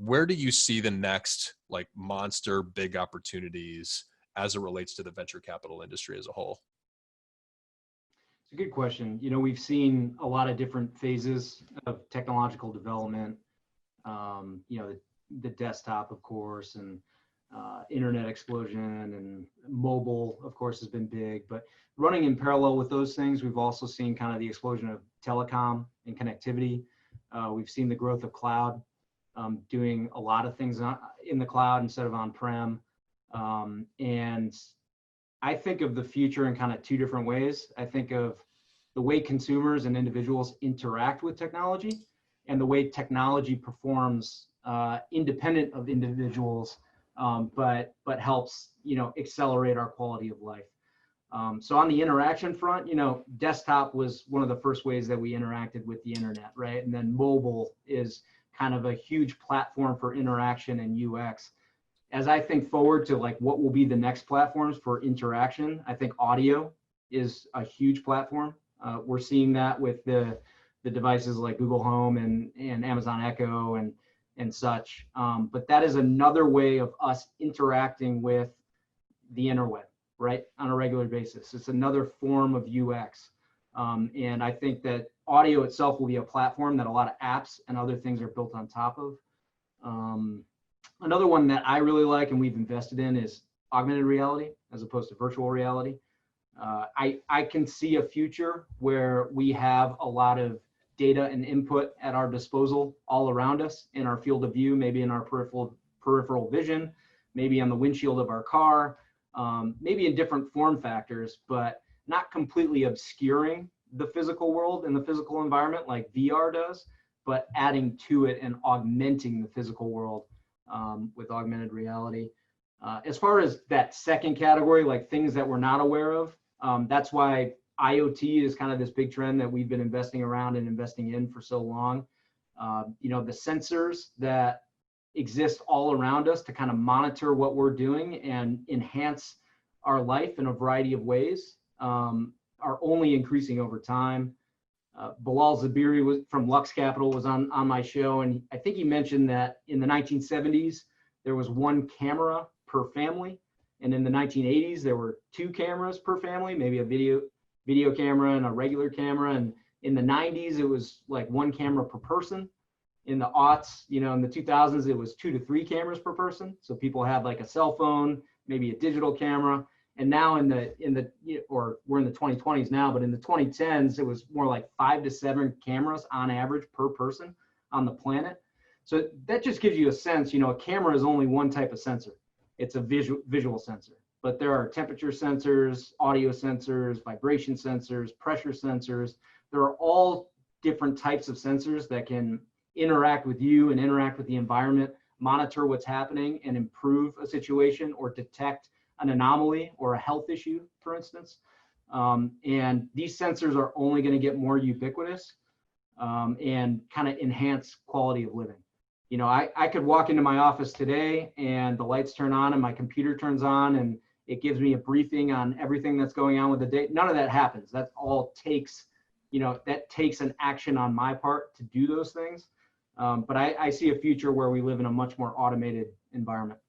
where do you see the next like monster big opportunities as it relates to the venture capital industry as a whole? It's a good question. We've seen a lot of different phases of technological development. The desktop, of course, and internet explosion, and mobile, of course, has been big. But running in parallel with those things, we've also seen kind of the explosion of telecom and connectivity. We've seen the growth of cloud, doing a lot of things in the cloud instead of on-prem. And I think of the future in kind of two different ways. I think of the way consumers and individuals interact with technology, and the way technology performs independent of individuals, but helps accelerate our quality of life. So on the interaction front, desktop was one of the first ways that we interacted with the internet, right? And then mobile is kind of a huge platform for interaction and UX. As I think forward to like what will be the next platforms for interaction, I think audio is a huge platform. We're seeing that with the devices like Google Home and Amazon Echo and such. But that is another way of us interacting with the interweb, right, on a regular basis. It's another form of UX. And I think that audio itself will be a platform that a lot of apps and other things are built on top of. Another one that I really like and we've invested in is augmented reality as opposed to virtual reality. I can see a future where we have a lot of data and input at our disposal all around us in our field of view, maybe in our peripheral vision, maybe on the windshield of our car, maybe in different form factors, but not completely obscuring the physical world and the physical environment like VR does, but adding to it and augmenting the physical world with augmented reality. As far as that second category, like things that we're not aware of, that's why IoT is kind of this big trend that we've been investing around and investing in for so long. The sensors that exist all around us to kind of monitor what we're doing and enhance our life in a variety of ways are only increasing over time. Bilal Zabiri from Lux Capital was on my show, and I think he mentioned that in the 1970s, there was one camera per family. And in the 1980s, there were two cameras per family, maybe a video camera and a regular camera. And in the 90s, it was like one camera per person. In the aughts, in the 2000s, it was 2 to 3 cameras per person. So people had like a cell phone, maybe a digital camera. And now we're in the 2020s now, but in the 2010s, it was more like 5 to 7 cameras on average per person on the planet. So that just gives you a sense, a camera is only one type of sensor. It's a visual sensor, but there are temperature sensors, audio sensors, vibration sensors, pressure sensors. There are all different types of sensors that can interact with you and interact with the environment, monitor what's happening and improve a situation or detect an anomaly or a health issue, for instance. And these sensors are only going to get more ubiquitous and kind of enhance quality of living. I could walk into my office today and the lights turn on and my computer turns on and it gives me a briefing on everything that's going on with the day. None of that happens. That all takes, that takes an action on my part to do those things. But I see a future where we live in a much more automated environment.